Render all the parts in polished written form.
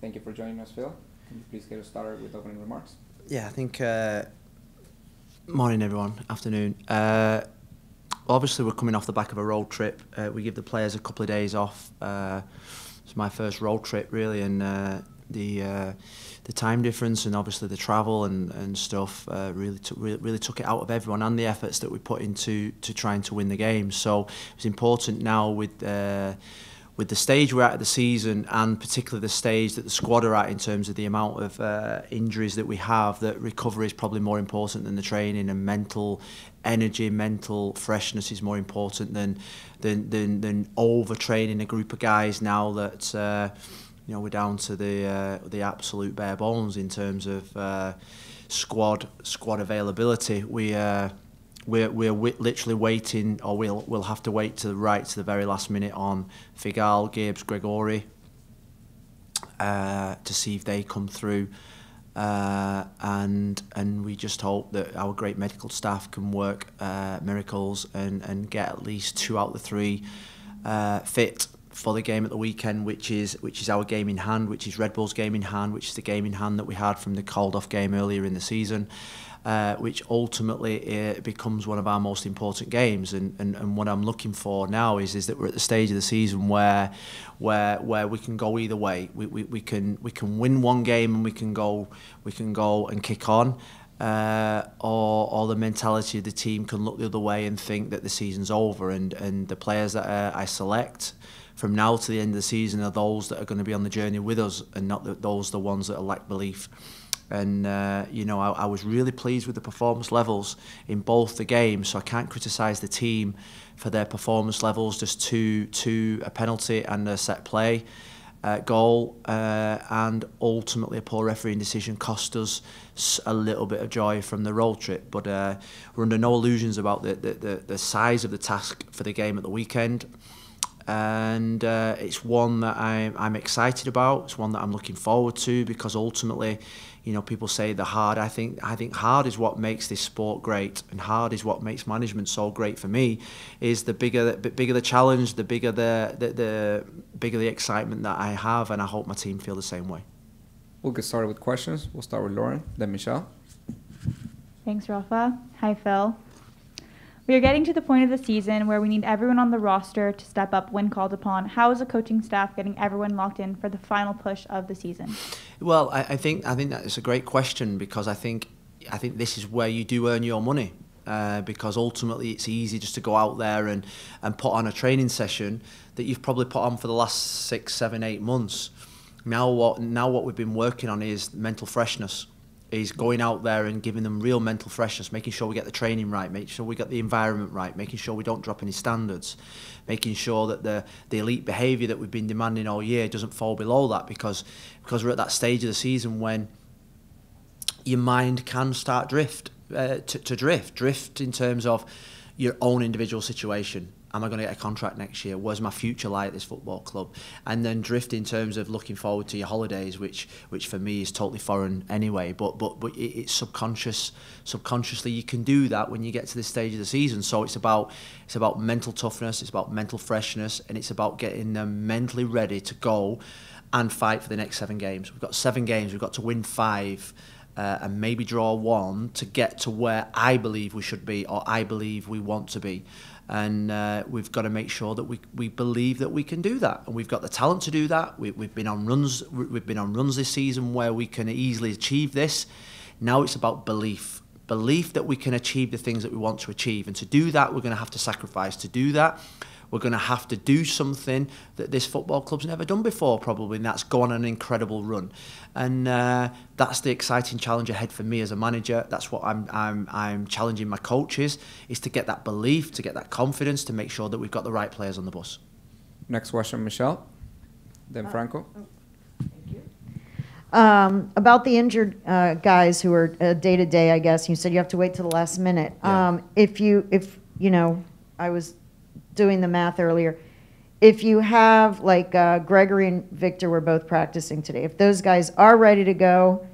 Thank you for joining us, Phil. Can you please get us started with opening remarks? Yeah, I think morning everyone, afternoon. Obviously we're coming off the back of a road trip. We give the players a couple of days off. It's my first road trip really, and the time difference and obviously the travel and stuff really took it out of everyone, and the efforts that we put into trying to win the game. So it's important now with the stage we're at of the season, and particularly the stage that the squad are at in terms of the amount of injuries that we have, that recovery is probably more important than the training, and mental energy, mental freshness is more important than overtraining a group of guys now that we're down to the absolute bare bones in terms of squad availability. We're literally waiting, or we'll have to wait to the very last minute on Figal, Gibbs, Gregory to see if they come through, and we just hope that our great medical staff can work miracles and get at least 2 out of the 3 fit for the game at the weekend, which is our game in hand, which is Red Bull's game in hand, which is the game in hand that we had from the called off game earlier in the season. Which ultimately becomes one of our most important games, and what I'm looking for now is that we're at the stage of the season where we can go either way. We can win one game and we can go and kick on, or the mentality of the team can look the other way and think that the season's over, and the players that I select from now to the end of the season are those that are going to be on the journey with us, and not the ones that lack belief. And I was really pleased with the performance levels in both the games, so I can't criticise the team for their performance levels. Just two a penalty and a set play goal, and ultimately a poor refereeing decision cost us a little bit of joy from the road trip. But we're under no illusions about the size of the task for the game at the weekend. And it's one that I'm excited about. It's one that I'm looking forward to, because ultimately, people say the hard. I think hard is what makes this sport great, and hard is what makes management so great for me. Is the bigger the challenge, the bigger the excitement that I have, and I hope my team feel the same way. We'll get started with questions. We'll start with Lauren, then Michelle. Thanks, Rafa. Hi, Phil. We are getting to the point of the season where we need everyone on the roster to step up when called upon. How is the coaching staff getting everyone locked in for the final push of the season? Well, I think that is a great question, because I think this is where you do earn your money, because ultimately it's easy just to go out there and put on a training session that you've probably put on for the last 6, 7, 8 months. Now what we've been working on is mental freshness. Is going out there and giving them real mental freshness, making sure we get the training right, making sure we get the environment right, making sure we don't drop any standards, making sure that the elite behaviour that we've been demanding all year doesn't fall below that, because we're at that stage of the season when your mind can start drift in terms of your own individual situation. Am I going to get a contract next year? Where's my future lie at this football club? And then drift in terms of looking forward to your holidays, which for me is totally foreign anyway. But it's subconsciously you can do that when you get to this stage of the season. So it's about mental toughness, it's about mental freshness, and it's about getting them mentally ready to go and fight for the next 7 games. We've got 7 games. We've got to win 5. And maybe draw 1 to get to where I believe we should be, or I believe we want to be. And we've got to make sure that we believe that we can do that, and we've got the talent to do that. We've been on runs. We've been on runs this season where we can easily achieve this. Now it's about belief that we can achieve the things that we want to achieve, and to do that we're going to have to sacrifice. To do that, we're going to have to do something that this football club's never done before, probably, and that's go on an incredible run. And that's the exciting challenge ahead for me as a manager. That's what I'm challenging my coaches, is to get that belief, to get that confidence, to make sure that we've got the right players on the bus. Next question, Michelle, then Franco. Thank you. About the injured guys who are day to day, I guess you said you have to wait till the last minute. Yeah. If I was doing the math earlier. If you have, like, Gregory and Victor were both practicing today, if those guys are ready to go,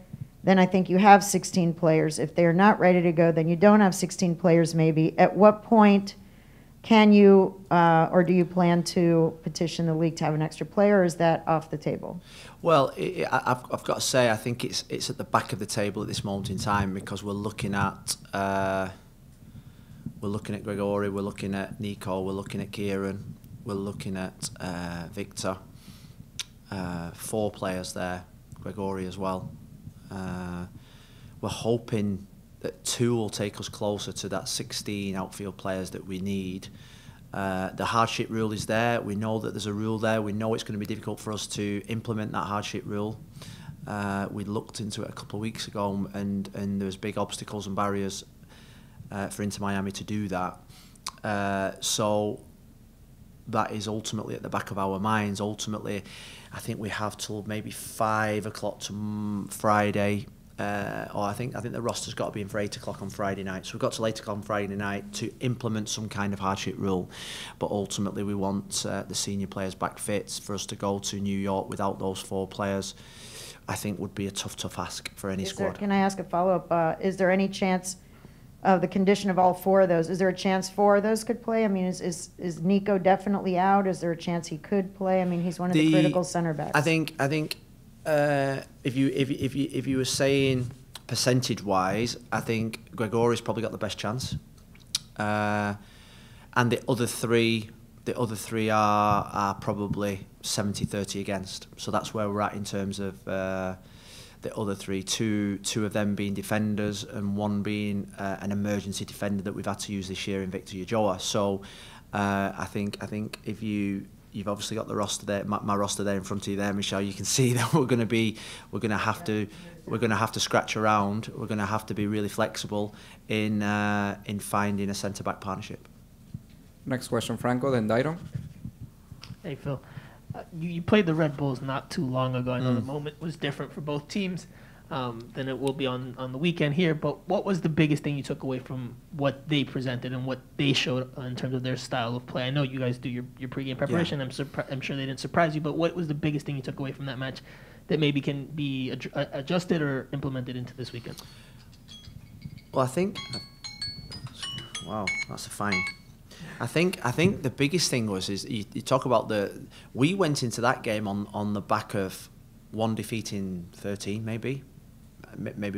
then I think you have 16 players. If they're not ready to go, then you don't have 16 players maybe. At what point Can you, or do you plan to petition the league to have an extra player, or is that off the table? Well, I've got to say, I think it's at the back of the table at this moment in time, because we're looking at Gregory, we're looking at Nico, we're looking at Kieran, we're looking at Victor. 4 players there, Gregory as well. We're hoping that 2 will take us closer to that 16 outfield players that we need. The hardship rule is there. We know that there's a rule there. We know it's going to be difficult for us to implement that hardship rule. We looked into it a couple of weeks ago, and there's big obstacles and barriers for Inter Miami to do that. So that is ultimately at the back of our minds. Ultimately, I think we have till maybe 5 o'clock to Friday. Or I think the roster's got to be in for 8 o'clock on Friday night. So we've got till 8 o'clock on Friday night to implement some kind of hardship rule. But ultimately, we want the senior players back fit. For us to go to New York without those 4 players, I think would be a tough ask for any squad. Can I ask a follow-up? Is there any chance of the condition of all 4 of those? Is there a chance 4 of those could play? I mean, is Nico definitely out? Is there a chance he could play? I mean, he's one of the critical center backs. I think. If you were saying percentage-wise, I think Gregory's probably got the best chance, and the other three are probably 70-30 against. So that's where we're at in terms of the other 3. Two of them being defenders, and 1 being an emergency defender that we've had to use this year in Victor Ulloa. So I think if you've obviously got the roster there, my roster there in front of you there, Michelle. You can see that we're going to have to scratch around. We're going to have to be really flexible in finding a centre back partnership. Next question, Franco, then Dairo. Hey Phil, you played the Red Bulls not too long ago. I know the moment was different for both teams than it will be on the weekend here. But what was the biggest thing you took away from what they presented and what they showed in terms of their style of play? I know you guys do your pregame preparation. Yeah. I'm sure they didn't surprise you. But what was the biggest thing you took away from that match that maybe can be adjusted or implemented into this weekend? Well, I think. Wow, that's a fine. I think the biggest thing was you talk about we went into that game on the back of 1 defeating 13 maybe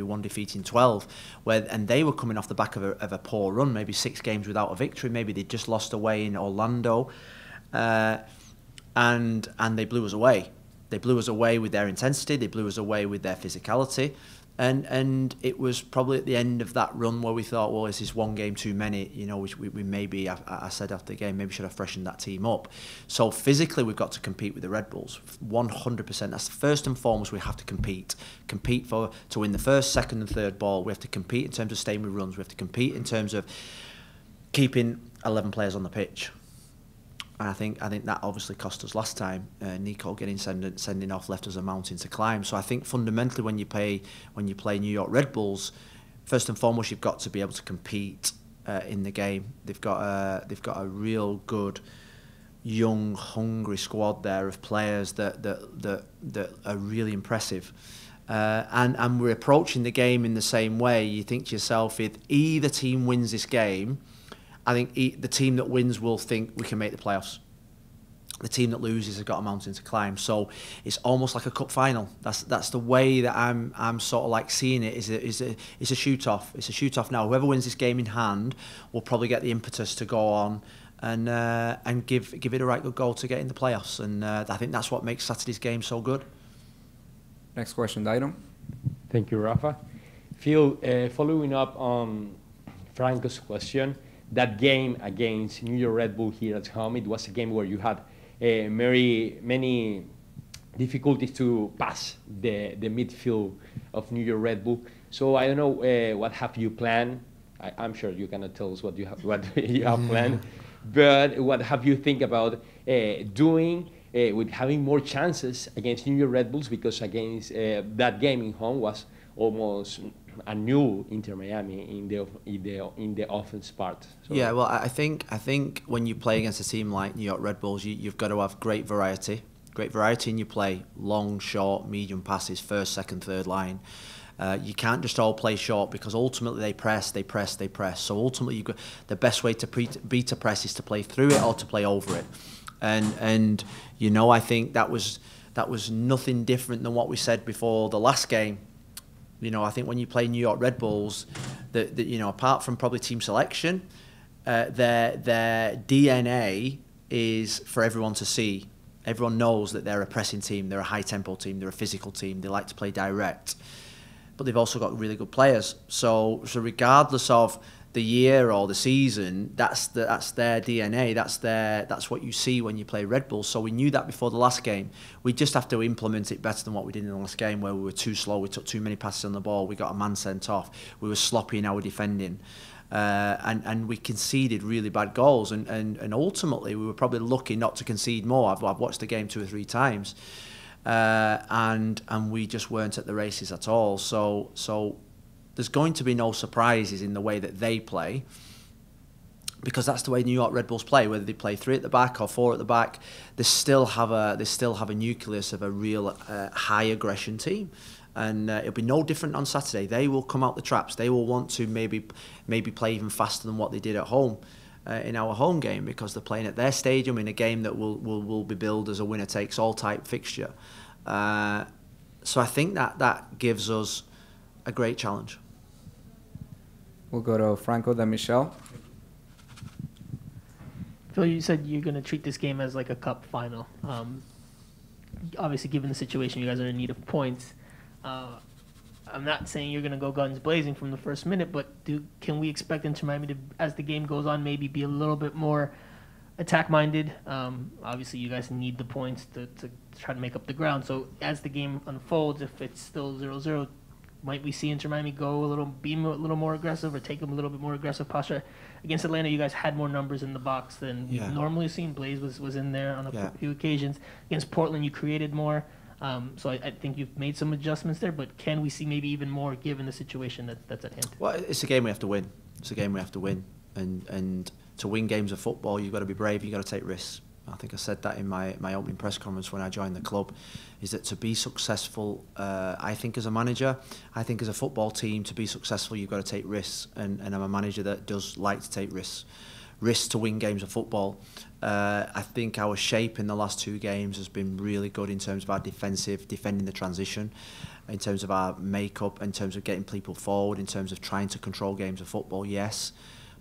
1 defeating 12, and they were coming off the back of a poor run, maybe 6 games without a victory. Maybe they just lost away in Orlando, and they blew us away. They blew us away with their intensity. They blew us away with their physicality. And it was probably at the end of that run where we thought, well, this is 1 game too many. You know, we maybe, I said after the game, maybe should have freshened that team up. So physically, we've got to compete with the Red Bulls, 100%. That's first and foremost. We have to compete to win the first, second, and third ball. We have to compete in terms of staying with runs. We have to compete in terms of keeping 11 players on the pitch. And I think that obviously cost us last time. Nico getting sending off left us a mountain to climb. So I think fundamentally when you play New York Red Bulls, first and foremost you've got to be able to compete in the game. They've got a real good, young, hungry squad there of players that are really impressive. And we're approaching the game in the same way. You think to yourself, if either team wins this game, I think the team that wins will think we can make the playoffs. The team that loses has got a mountain to climb. So it's almost like a cup final. That's the way that I'm sort of like seeing it. It's a shoot off. It's a shoot off now. Whoever wins this game in hand will probably get the impetus to go on and give it a right good goal to get in the playoffs. And I think that's what makes Saturday's game so good. Next question, Dairo. Thank you, Rafa. Phil, following up on Franco's question. That game against New York Red Bull here at home, it was a game where you had many difficulties to pass the midfield of New York Red Bull. So I don't know what have you planned. I'm sure you cannot tell us what you have planned, but what have you think about doing with having more chances against New York Red Bulls, because against that game in home was almost a new Inter Miami in the offense part. So yeah, well, I think when you play against a team like New York Red Bulls, you've got to have great variety in your play, long, short, medium passes, first, second, third line. You can't just all play short because ultimately they press. So ultimately, the best way to beat a press is to play through it or to play over it. And you know, I think that was nothing different than what we said before the last game. You know, I think when you play New York Red Bulls, that you know, apart from probably team selection, their DNA is for everyone to see. Everyone knows that they're a pressing team, they're a high-tempo team, they're a physical team, they like to play direct. But they've also got really good players. So regardless of the year or the season, that's their DNA, that's what you see when you play Red Bulls. So we knew that before the last game. We just have to implement it better than what we did in the last game, where we were too slow, we took too many passes on the ball, we got a man sent off, we were sloppy in our defending. And we conceded really bad goals, and ultimately we were probably lucky not to concede more. I've watched the game 2 or 3 times, and we just weren't at the races at all. So there's going to be no surprises in the way that they play, because that's the way New York Red Bulls play. Whether they play 3 at the back or 4 at the back, they still have a nucleus of a real high aggression team. And it'll be no different on Saturday. They will come out the traps. They will want to maybe play even faster than what they did at home in our home game, because they're playing at their stadium in a game that will be billed as a winner-takes-all type fixture. So I think that gives us a great challenge. We'll go to Franco, then Michelle. Phil, you said you're going to treat this game as like a cup final. Obviously, given the situation, you guys are in need of points. I'm not saying you're going to go guns blazing from the first minute, but can we expect Inter Miami to, as the game goes on, maybe be a little bit more attack-minded? Obviously, you guys need the points to try to make up the ground. So as the game unfolds, if it's still 0-0, might we see Inter Miami be a little more aggressive, or take them a little bit more aggressive posture? Against Atlanta, you guys had more numbers in the box than we've normally seen. Blaze was in there on a few occasions. Against Portland, you created more. So I think you've made some adjustments there, but can we see maybe even more given the situation that's at hand? Well, it's a game we have to win. It's a game we have to win. And to win games of football, you've got to be brave, you've got to take risks. I think I said that in my opening press conference when I joined the club, is that to be successful, I think as a manager, I think as a football team, to be successful, you've got to take risks. And I'm a manager that does like to take risks. Risks to win games of football. I think our shape in the last 2 games has been really good in terms of our defending the transition, in terms of our makeup, in terms of getting people forward, in terms of trying to control games of football, yes.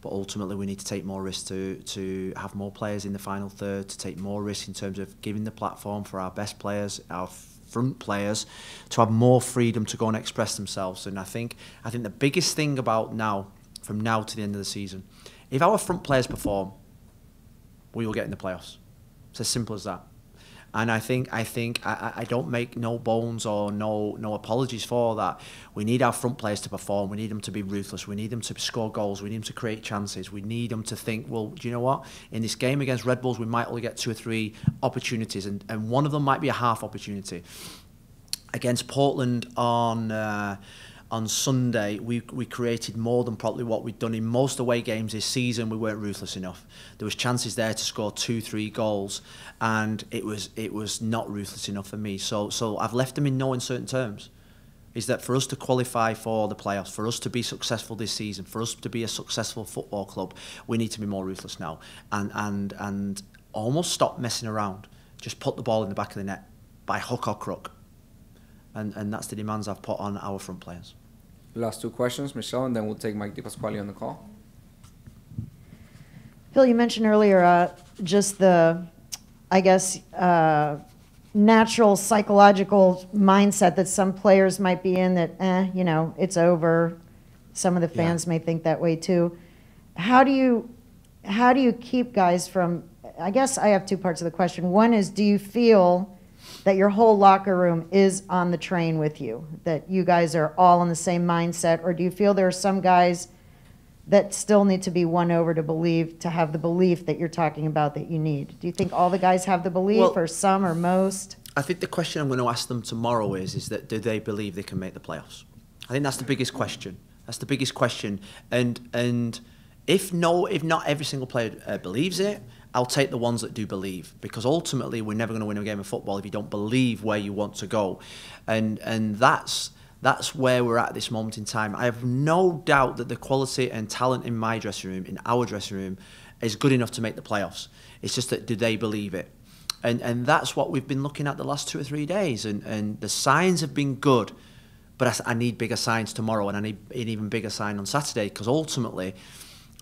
But ultimately we need to take more risks to have more players in the final third, to take more risks in terms of giving the platform for our best players, our front players, to have more freedom to go and express themselves. And I think the biggest thing about now, from now to the end of the season, if our front players perform, we will get in the playoffs. It's as simple as that. And I think I don't make no bones or no apologies for that. We need our front players to perform. We need them to be ruthless. We need them to score goals. We need them to create chances. We need them to think, well, do you know what? In this game against Red Bulls, we might only get 2 or 3 opportunities, and one of them might be a half opportunity. Against Portland on Sunday, we created more than probably what we'd done in most away games this season. We weren't ruthless enough. There was chances there to score 2-3 goals, and it was not ruthless enough for me. So I've left them in no uncertain terms. Is that for us to qualify for the playoffs, for us to be successful this season, for us to be a successful football club, we need to be more ruthless now, and almost stop messing around. Just put the ball in the back of the net by hook or crook, and that's the demands I've put on our front players. Last 2 questions, Michelle, and then we'll take Mike DePasquale on the call. Phil, you mentioned earlier just the, I guess, natural psychological mindset that some players might be in, that, it's over. Some of the fans may think that way too. How do you keep guys from, I guess I have 2 parts of the question. One is, do you feel that your whole locker room is on the train with you, that you guys are all in the same mindset, or do you feel there are some guys that still need to be won over to have the belief that you're talking about that you need? Do you think all the guys have the belief, or some, or most? I think the question I'm going to ask them tomorrow is that do they believe they can make the playoffs? I think that's the biggest question. That's the biggest question. And if not every single player believes it, I'll take the ones that do believe, because ultimately we're never going to win a game of football if you don't believe where you want to go, and that's That's where we're at this moment in time. I have no doubt that the quality and talent in my dressing room, in our dressing room, is good enough to make the playoffs. It's just that, do they believe it? And that's what we've been looking at the last 2 or 3 days. And the signs have been good, but I need bigger signs tomorrow, and I need an even bigger sign on Saturday, because ultimately,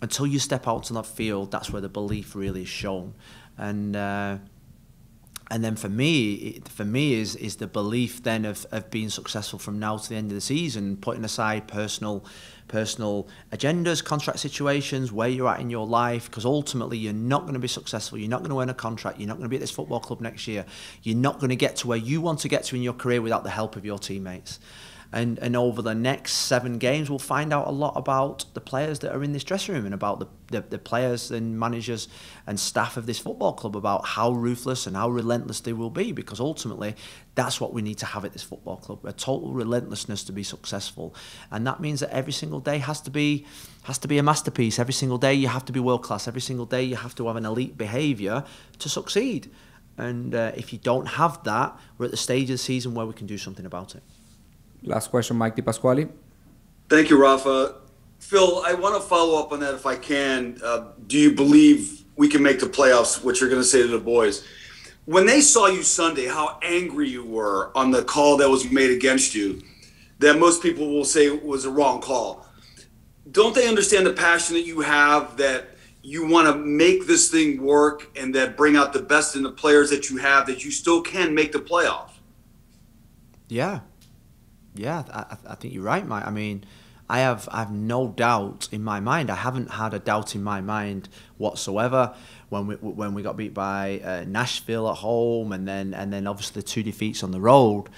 until you step out on that field, that's where the belief really is shown. And then for me is the belief then of being successful from now to the end of the season, putting aside personal agendas, contract situations, where you're at in your life, because ultimately you're not going to be successful. You're not going to earn a contract. You're not going to be at this football club next year. You're not going to get to where you want to get to in your career without the help of your teammates. And over the next 7 games, we'll find out a lot about the players that are in this dressing room, and about the players and managers and staff of this football club, about how ruthless and how relentless they will be, because ultimately that's what we need to have at this football club, a total relentlessness to be successful. And that means that every single day has to be a masterpiece. Every single day you have to be world class. Every single day you have to have an elite behaviour to succeed. And if you don't have that, we're at the stage of the season where we can do something about it. Last question, Mike DiPasquale. Thank you, Rafa. Phil, I want to follow up on that if I can. Do you believe we can make the playoffs, what you're going to say to the boys? When they saw you Sunday, how angry you were on the call that was made against you, that most people will say was a wrong call. Don't they understand the passion that you have, that you want to make this thing work and that bring out the best in the players that you have, that you still can make the playoffs? Yeah. Yeah, I think you're right, Mike. I mean, I have no doubt in my mind. I haven't had a doubt in my mind whatsoever when we got beat by Nashville at home, and then obviously the 2 defeats on the road.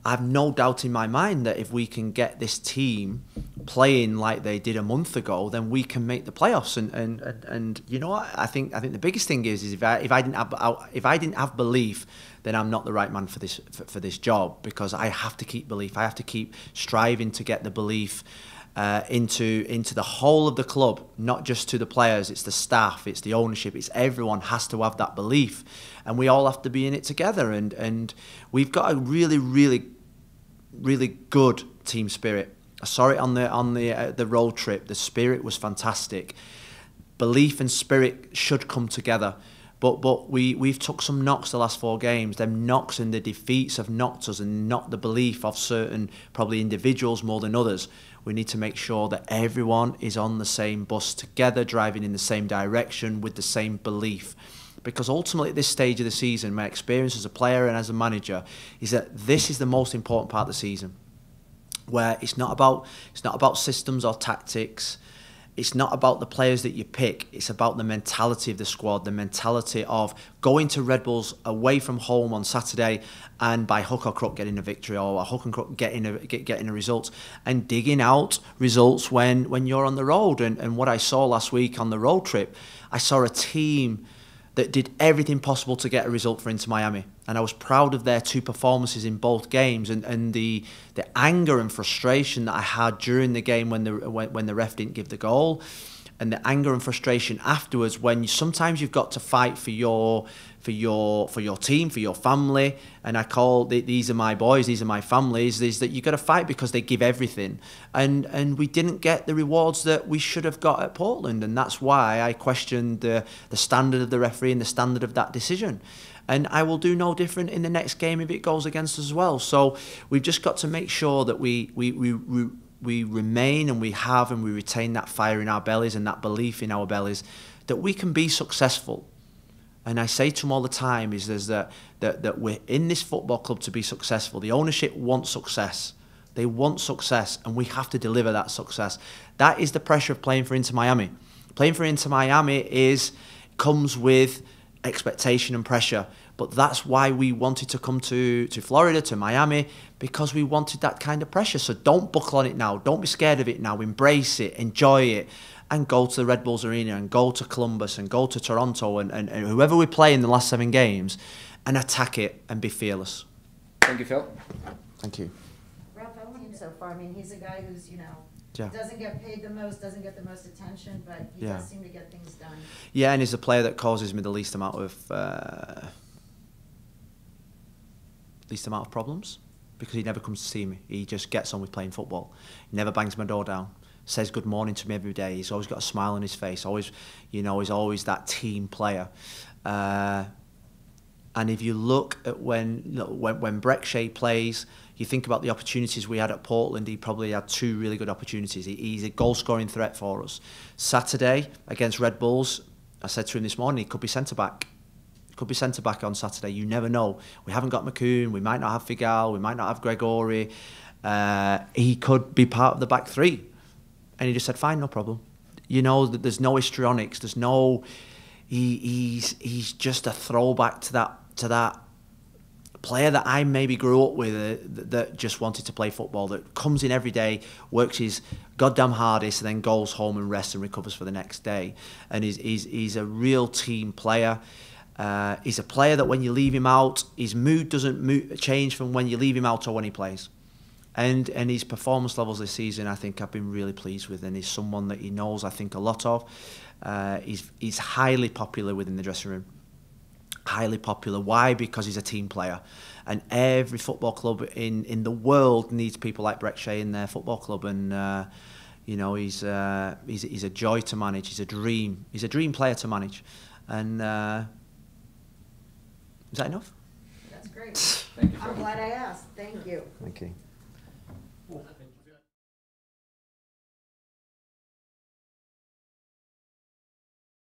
I have no doubt in my mind that if we can get this team playing like they did a month ago, then we can make the playoffs. And you know what? I think the biggest thing is if I didn't have belief, then I'm not the right man for this job, because I have to keep belief. I have to keep striving to get the belief into the whole of the club, not just to the players. It's the staff, it's the ownership, it's everyone has to have that belief, and we all have to be in it together. And we've got a really, really, really good team spirit. I saw it on the road trip. The spirit was fantastic. Belief and spirit should come together. But we've took some knocks the last 4 games. Them knocks and the defeats have knocked us and knocked the belief of certain, probably individuals more than others. We need to make sure that everyone is on the same bus together, driving in the same direction with the same belief. Because ultimately at this stage of the season, my experience as a player and as a manager is that this is the most important part of the season, where it's not about systems or tactics. It's not about the players that you pick. It's about the mentality of the squad, the mentality of going to Red Bulls away from home on Saturday and by hook or crook getting a victory, or a hook and crook getting a result, and digging out results when you're on the road. And what I saw last week on the road trip, I saw a team that did everything possible to get a result for Inter Miami. And I was proud of their 2 performances in both games, and the anger and frustration that I had during the game when the ref didn't give the goal, and the anger and frustration afterwards when sometimes you've got to fight for your team, for your family. And I call these are my boys, these are my families, is that you got to fight because they give everything, and we didn't get the rewards that we should have got at Portland. And that's why I questioned the standard of the referee and the standard of that decision. And I will do no different in the next game if it goes against us as well. So we've just got to make sure that we remain and we retain that fire in our bellies and that belief in our bellies that we can be successful. And I say to them all the time is that we're in this football club to be successful. The ownership wants success. They want success, and we have to deliver that success. That is the pressure of playing for Inter Miami. Playing for Inter Miami comes with expectation and pressure. But that's why we wanted to come to Florida, to Miami, because we wanted that kind of pressure. So don't buckle on it now. Don't be scared of it now. Embrace it. Enjoy it. And go to the Red Bulls Arena and go to Columbus and go to Toronto and whoever we play in the last 7 games and attack it and be fearless. Thank you, Phil. Thank you. Ralph, I want him so far. I mean, he's a guy who's, doesn't get paid the most, doesn't get the most attention, but he does seem to get things done. Yeah, and he's a player that causes me the least amount of problems. because he never comes to see me. He just gets on with playing football. He never bangs my door down. Says good morning to me every day. He's always got a smile on his face. Always, you know, he's always that team player. And if you look at when Brek Shea plays, you think about the opportunities we had at Portland. He probably had 2 really good opportunities. He's a goal-scoring threat for us. Saturday against Red Bulls, I said to him this morning, he could be centre-back. Could be centre-back on Saturday. You never know. We haven't got McCoon. We might not have Figal. We might not have Gregory. He could be part of the back 3. And he just said, fine, no problem. You know, there's no histrionics. There's no... He's just a throwback to that player that I maybe grew up with that just wanted to play football, that comes in every day, works his goddamn hardest, and then goes home and rests and recovers for the next day. And he's a real team player. He's a player that when you leave him out, his mood doesn't change from when you leave him out or when he plays. And his performance levels this season, I think I've been really pleased with, and he's someone that he knows, I think, a lot of. He's highly popular within the dressing room. Highly popular. Why? Because he's a team player. And every football club in the world needs people like Brek Shea in their football club. And, you know, he's a joy to manage. He's a dream. He's a dream player to manage. And is that enough? That's great. Thank you. I'm glad I asked. Thank you. Thank you.